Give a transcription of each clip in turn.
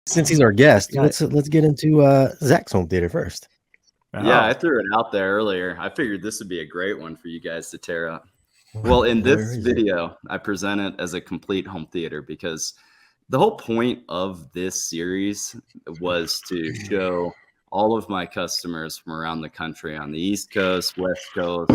since he's our guest, let's get into Zach's home theater first. Yeah, I threw it out there earlier. I figured this would be a great one for you guys to tear up. Well, in this video, I present it as a complete home theater because the whole point of this series was to show all of my customers from around the country on the East Coast, West Coast,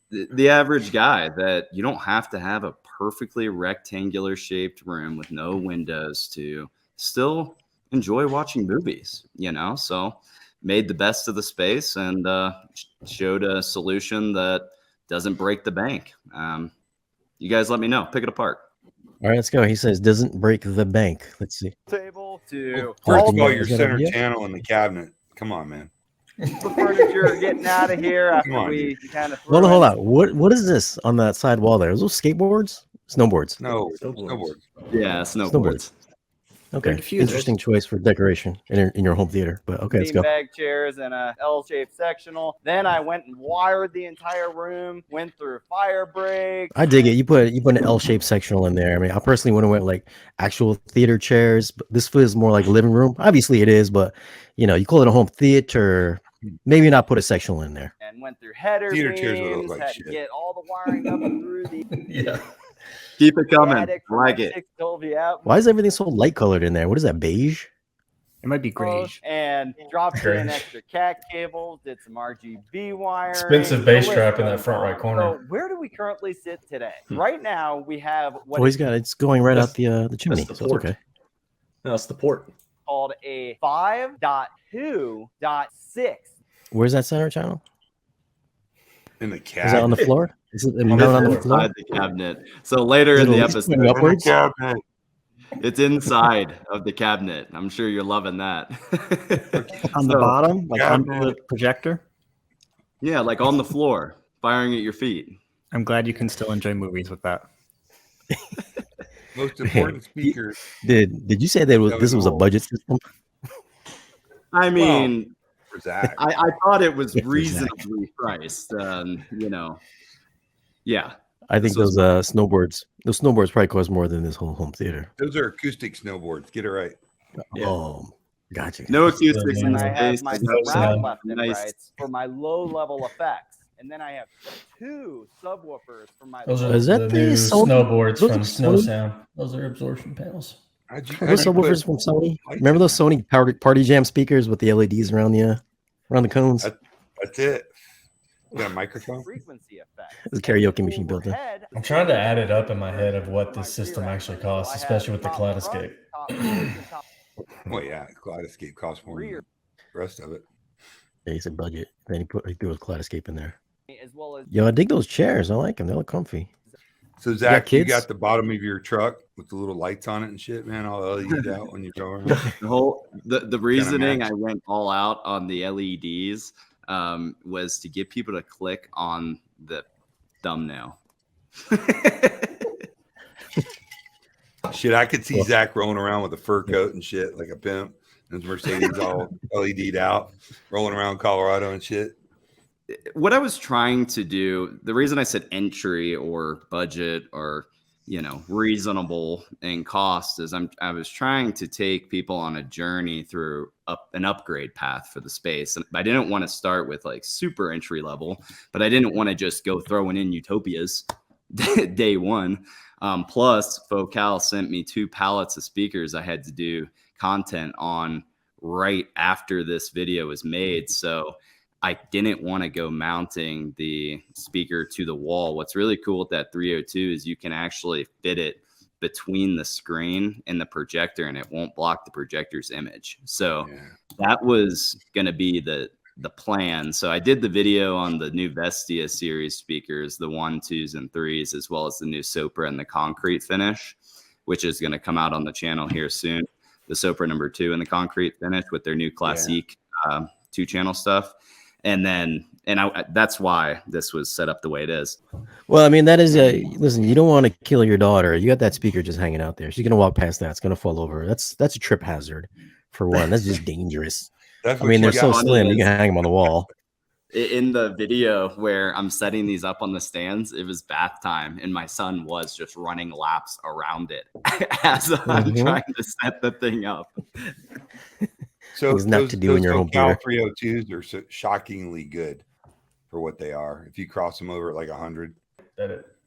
the average guy, that you don't have to have a perfectly rectangular shaped room with no windows to still enjoy watching movies, you know? So made the best of the space and showed a solution that doesn't break the bank. You guys let me know. Pick it apart. All right, let's go. He says doesn't break the bank. Let's see. Table to first of all, your center channel in the cabinet. Come on, man. The furniture getting out of here after we kind of hold on. What is this on that side wall there? Are those skateboards? Snowboards? No, snowboards. Yeah, snowboards. Okay, interesting choice for decoration in your home theater. But okay, let's go. Bag chairs and a L-shaped sectional. Then I went and wired the entire room. Went through fire breaks. I dig it. You put an L-shaped sectional in there. I mean, I personally would have went like actual theater chairs. But this feels more like living room. Obviously, it is, but you know, you call it a home theater. Maybe not put a sectional in there. And went through header theater beams. Chairs would look like Had shit. to get all the wiring up and through the Yeah. Keep it coming. I like it. Why is everything so light colored in there? What is that, beige? It might be grayish. And dropped in extra cat cables, did some RGB wiring. Expensive bass strap in that front right corner. So where do we currently sit today? Right now, we have what it's going right out the chimney, so it's okay. No, it's the port. Called a 5.2.6. Where's that center channel? In the cabinet. Is that on the floor? Is it on the floor? Inside the cabinet. So later in the episode, upwards? It's inside of the cabinet. I'm sure you're loving that. On the bottom, like under the projector? Yeah, like on the floor, firing at your feet. I'm glad you can still enjoy movies with that. Most important speaker. Did you say that this was a budget system? I mean, for Zach. I thought it was reasonably priced. You know, yeah. I think those snowboards probably cost more than this whole home theater. Those are acoustic snowboards. Get it right. Yeah. Oh, gotcha. No acoustics in I have space. my surround left and right for my low level effects. And then I have 2 subwoofers for my. Those are Is that the new Sony? snowboards Those from are Snow Sony? Sound. Those are absorption panels. Those subwoofers from Sony. Remember those Sony Party Jam speakers with the LEDs around the cones? That's it. You got a microphone? Frequency effect. There's a karaoke machine built in. I'm trying to add it up in my head of what this system actually costs, especially with the Kaleidoscape. Well, yeah, Kaleidoscape costs more than the rest of it. Yeah, he said budget. Then he threw a Kaleidoscape in there. As well as Yo, I dig those chairs. I like them. They look comfy. So Zach, you kids? got the bottom of your truck with the little lights on it and shit, man. All LEDs out when you're going. The reasoning I went all out on the LEDs was to get people to click on the thumbnail. Shit, I could see Zach rolling around with a fur coat and shit like a pimp, and his Mercedes all LED'd out, rolling around Colorado and shit. What I was trying to do, the reason I said entry or budget or, you know, reasonable in cost is I was trying to take people on a journey through an upgrade path for the space. And I didn't want to start with like super entry level, but I didn't want to just go throwing in utopias day one. Plus, Focal sent me 2 pallets of speakers I had to do content on right after this video was made. So I didn't want to go mounting the speaker to the wall. What's really cool with that 302 is you can actually fit it between the screen and the projector, and it won't block the projector's image. So that was going to be the plan. So I did the video on the new Vestia series speakers, the 1, 2s, and 3s, as well as the new Sopra and the concrete finish, which is going to come out on the channel here soon. The Sopra number 2 and the concrete finish with their new Classique 2-channel stuff. And that's why this was set up the way it is. Well, I mean, that is listen, you don't want to kill your daughter. You got that speaker just hanging out there. She's gonna walk past that. It's gonna fall over. That's a trip hazard for one. That's just dangerous. I mean, they're so slim. You can hang them on the wall. in the video where I'm setting these up on the stands, it was bath time, and my son was just running laps around it as I'm trying to set the thing up. So Things not to do in your home Cal theater. 302s are shockingly good for what they are. If you cross them over at like 100.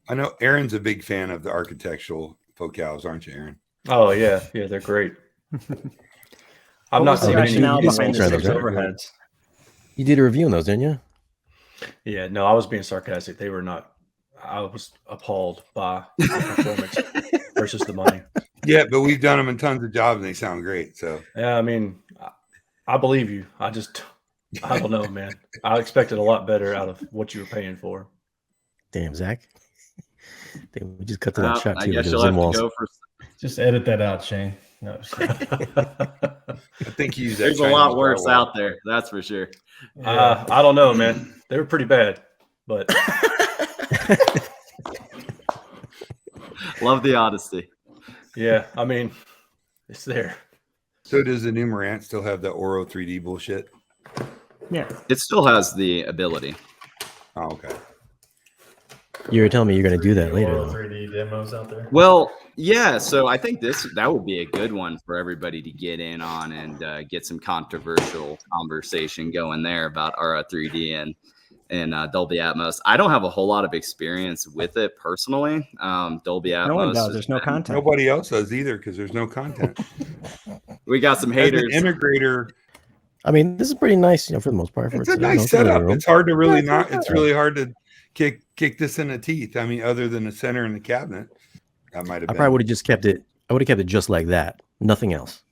I know Aaron's a big fan of the architectural focals, aren't you, Aaron? Oh yeah, they're great. I'm What not was the seeing rationale you behind the speak 6 on those, right? overheads? You did a review on those, didn't you? Yeah, no, I was being sarcastic. They were not. I was appalled by the performance versus the money. Yeah, but we've done them in tons of jobs and they sound great. So Yeah, I mean, I believe you. I don't know, man. I expected a lot better out of what you were paying for. Damn, Zach. Damn, we just cut to that shot I too. guess With you'll the have Zim to walls. go for. Just edit that out, Shane. No, I think you use that. There's a Chinese lot worse drywall. out there, that's for sure. I don't know, man. They were pretty bad, but Love the honesty. yeah, I mean, it's there. So does the new Marant still have the Oro 3D bullshit? Yeah. It still has the ability. Oh, okay. You were telling me you're going to do that later, Oral though. 3D demos out there. Well, yeah. So I think that would be a good one for everybody to get in on and get some controversial conversation going there about RO3D and Dolby Atmos. I don't have a whole lot of experience with it personally. Dolby Atmos. No one does. There's no content. Nobody else does either because there's no content. We got some As haters. an integrator, I mean, this is pretty nice, for the most part. it's a nice setup. It's hard to really not. It's really hard to kick this in the teeth. I mean, other than the center and the cabinet, that might have. I probably would have just kept it. I would have kept it just like that. Nothing else.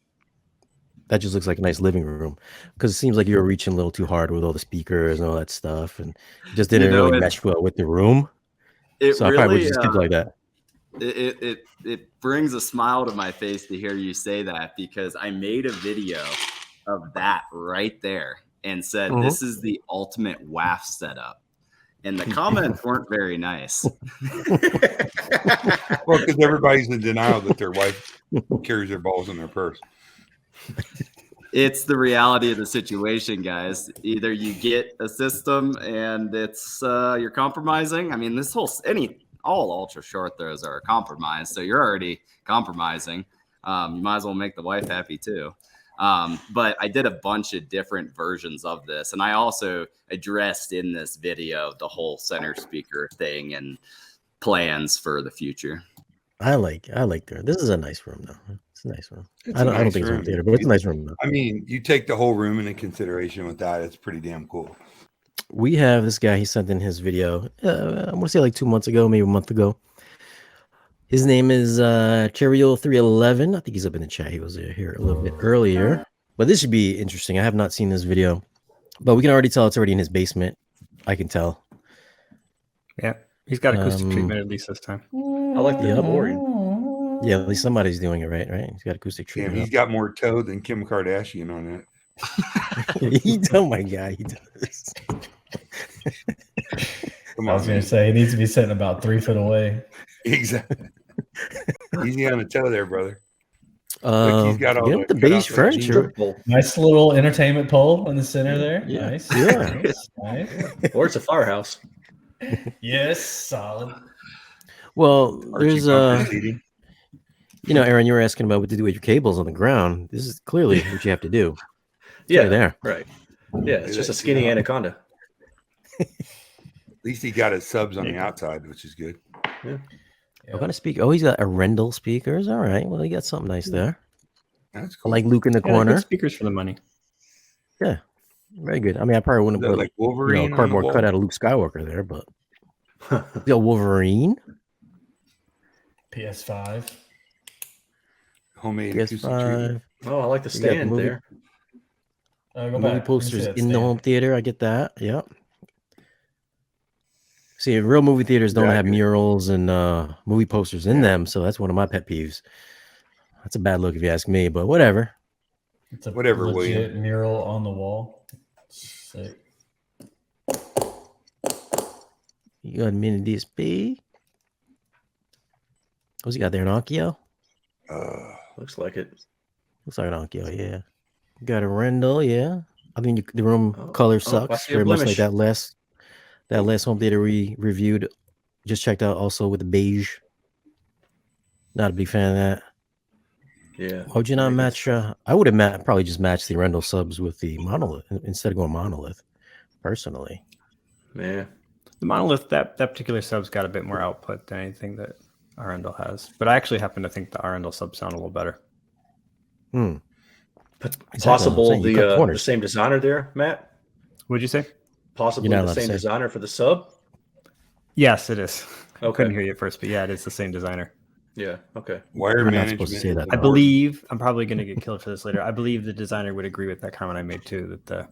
That just looks like a nice living room because it seems like you were reaching a little too hard with all the speakers and all that stuff, and it just didn't really mesh well with the room. So I probably would just keep it like that. It brings a smile to my face to hear you say that because I made a video of that right there and said this is the ultimate WAF setup, and the comments weren't very nice. Well, because everybody's in denial that their wife carries their balls in their purse. It's the reality of the situation, guys. Either you get a system and it's you're compromising. I mean, all ultra short throws are a compromise, so you're already compromising. You might as well make the wife happy too. But I did a bunch of different versions of this, and I also addressed in this video the whole center speaker thing and plans for the future. I like there. This is a nice room, though. It's a nice room. I don't think it's a home theater, but it's a nice room, though. I mean, you take the whole room into consideration with that. It's pretty damn cool. We have this guy. He sent in his video. I want to say like 2 months ago, maybe a month ago. His name is Cherio311. I think he's up in the chat. He was here a little bit earlier. But this should be interesting. I have not seen this video, but we can already tell it's already in his basement. I can tell. Yeah. He's got acoustic treatment at least this time. I like the boring. Yeah, at least somebody's doing it right. He's got acoustic Damn, treatment. he's got more toe than Kim Kardashian on that. Oh my god, he does. Come I on, was going to say he needs to be sitting about 3 foot away. Exactly. Easy on the toe there, brother. Look, he's got all the beige furniture. Nice little entertainment pole in the center there. Yeah. Nice. Yeah. Nice. Or it's a firehouse. Yes, solid. Well, there's seating. Aaron, you were asking about what to do with your cables on the ground. This is clearly what you have to do. Yeah, there. Right. Yeah, it's just a skinny anaconda. At least he got his subs on the outside, which is good. Yeah. What kind of speaker? Oh, he's got a Rendell speakers. All right. Well, he got something nice there. That's I cool. like Luke in the corner. Good speakers for the money. Yeah, very good. I mean, I probably wouldn't Is that put like Wolverine on the cardboard wall? cutout of Luke Skywalker there, but you got Wolverine, PS5. Homemade acoustic treatment. PS5, Oh, I like the You got the stand movie- there. Go movie back. Let me see posters that in the stand. home theater. I get that. Yep. See, real movie theaters don't have Exactly. murals and movie posters in them, so that's one of my pet peeves. That's a bad look if you ask me, but whatever. It's a Whatever, legit William. mural on the wall. Sick. You got a mini DSP. What's he got there? An Onkyo? Looks like it. Looks like an Onkyo, yeah. Got a Rendell, yeah. I mean, the room Oh, color I sucks see a very much like blemish. that last home theater we reviewed. Just checked out also with the beige. Not a big fan of that. Yeah. Why would you not match? I would have probably just matched the Rendell subs with the monolith instead of going monolith. Personally, Man. The monolith, that particular sub's got a bit more output than anything that Arundel has. But I actually happen to think the Arundel subs sound a little better. Possible You cut the corners. same designer there, Matt? What'd you say? Possibly You're not the allowed to same say. designer for the sub? Yes, it is. I Okay. couldn't hear you at first, but yeah, it is the same designer. Yeah. Okay. Wire We're not management. supposed to say that. I believe I'm probably going to get killed for this later. I believe the designer would agree with that comment I made too, that the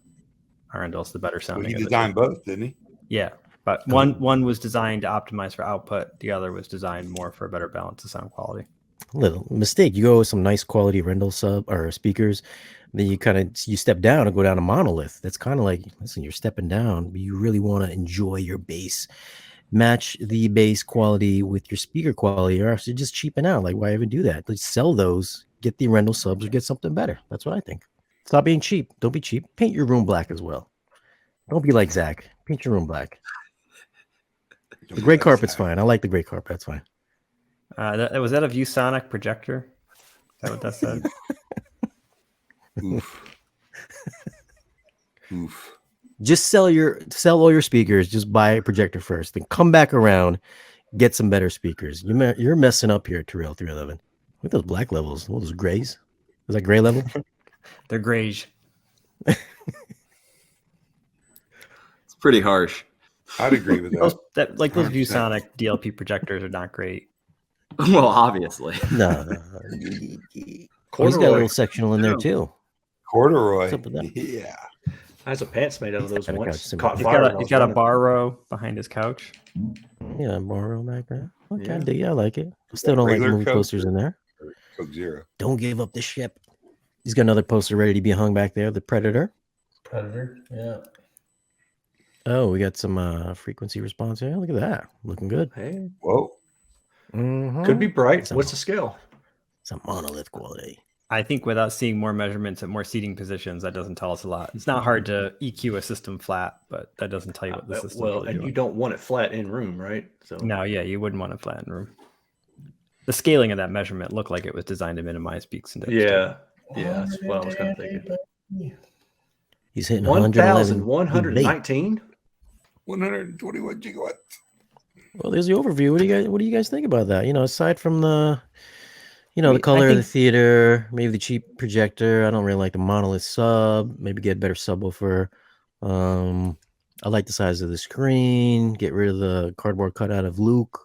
Arendel's the better Well, sounding. he of the designed two. both, didn't he? Yeah, but one was designed to optimize for output. The other was designed more for a better balance of sound quality. Little mistake. You go with some nice quality Rendell sub or speakers, then you step down and go down to monolith. That's kind of like, listen, you're stepping down, but you really want to enjoy your bass. Match the bass quality with your speaker quality, or else you're just cheaping out. Like, why even do that? Let's sell those, get the Rendell subs, or get something better. That's what I think. Stop being cheap. Don't be cheap. Paint your room black as well. Don't be like Zach. Paint your room black. The gray carpet's fine. I like the gray carpet. That's fine. Was that a ViewSonic projector? Is that what that said? Oof. Oof. Just sell all your speakers. Just buy a projector first, then come back around, get some better speakers. You're messing up here at Terrell 311. Look at those black levels. Those grays. Is that gray level? They're grayish. It's pretty harsh. I'd agree with that. Those 100%. ViewSonic DLP projectors are not great. Well, obviously. No. He's got a Corduroy. little sectional in there too. Corduroy. What's up with that? Yeah. Has a pants made out of those got a once. couch symbol. Caught He's fire. got when I was a running. bar row behind his couch. Yeah, borrow back there. Okay, Yeah. I dig it. I like it. I still don't like Regular movie Coke posters in there. Coke Zero. Don't give up the ship. He's got another poster ready to be hung back there. The Predator. Predator. Yeah. Oh, we got some frequency response here. Look at that. Looking good. Hey, Whoa. Mhm. could be bright. Some- What's the scale? Some monolith quality. I think without seeing more measurements at more seating positions, that doesn't tell us a lot. It's not hard to EQ a system flat, but that doesn't tell you what the system's Well, really and doing. you don't want it flat in room, right? So No, yeah, you wouldn't want a flattened room. The scaling of that measurement looked like it was designed to minimize peaks and dips. yeah, that's what I was kind of thinking. He's hitting 111. 1,119. 121 gigawatts. Well, there's the overview. What do you guys think about that? Aside from the the color of the think- theater, maybe the cheap projector. I don't really like the monolith sub. Maybe get a better subwoofer. I like the size of the screen. Get rid of the cardboard cutout of Luke.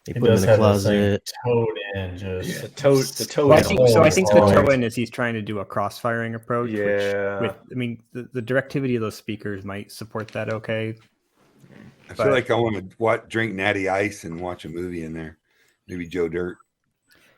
They It put him does in a have that same closet. toad in just. The toe. Well, I is think, on so. I the think the wall. toe in is he's trying to do a cross-firing approach. Yeah. The directivity of those speakers might support that okay. I feel like I want to drink Natty Ice and watch a movie in there. Maybe Joe Dirt.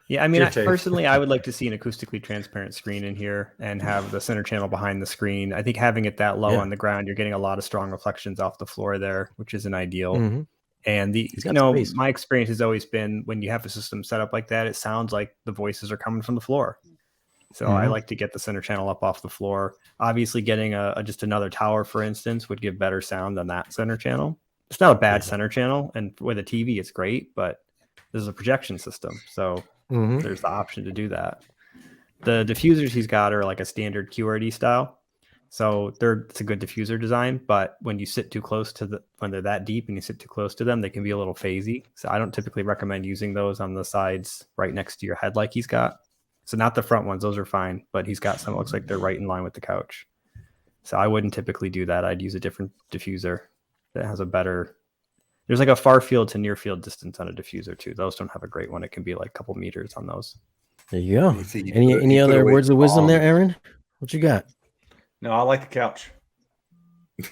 Yeah, I mean, Your take. personally, I would like to see an acoustically transparent screen in here and have the center channel behind the screen. I think having it that low Yeah. on the ground, you're getting a lot of strong reflections off the floor there, which isn't ideal. Mhm. And He's got space. my experience has always been when you have a system set up like that, it sounds like the voices are coming from the floor. So I Mhm. like to get the center channel up off the floor. Obviously, getting just another tower, for instance, would give better sound than that center channel. It's not a bad center channel, and with a TV, it's great. But this is a projection system, so Mhm. there's the option to do that. The diffusers he's got are like a standard QRD style. So it's a good diffuser design, but when you sit too close when they're that deep and you sit too close to them, they can be a little phasey. So I don't typically recommend using those on the sides right next to your head like he's got. So not the front ones, those are fine, but he's got some that looks like they're right in line with the couch. So I wouldn't typically do that. I'd use a different diffuser that has there's like a far field to near field distance on a diffuser too. Those don't have a great one. It can be like a couple meters on those. There you go. You see, you Any put- you put other away words the of wisdom bomb. there, Aaron? What you got? No, I like the couch. You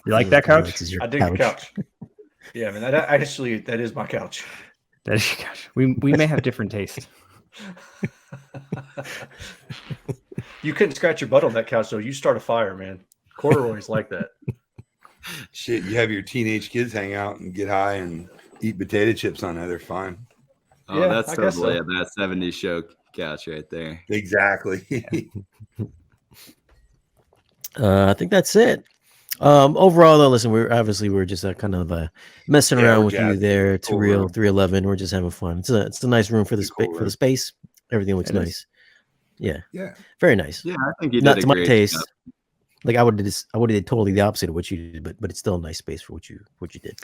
like that couch? This is your I dig the couch. Yeah, I mean, that is my couch. That is your couch. We may have different tastes. You couldn't scratch your butt on that couch, though. You start a fire, man. Corduroy's like that. Shit, you have your teenage kids hang out and get high and eat potato chips on that. They're fine. Oh, Yeah, that's I guess totally so. that 70s show couch right there. Exactly. I think that's it. Overall, though, listen, we're just kind of messing Yeah, around we're with you jazzing. there. Cool 2Real room. 311. We're just having fun. It's a nice room for the Pretty cool for the room. space. Everything looks It is. nice. Yeah, Yeah. very nice. Yeah, I think you Not did a to my great taste. job. Like I would have did totally the opposite of what you did, but it's still a nice space for what you did.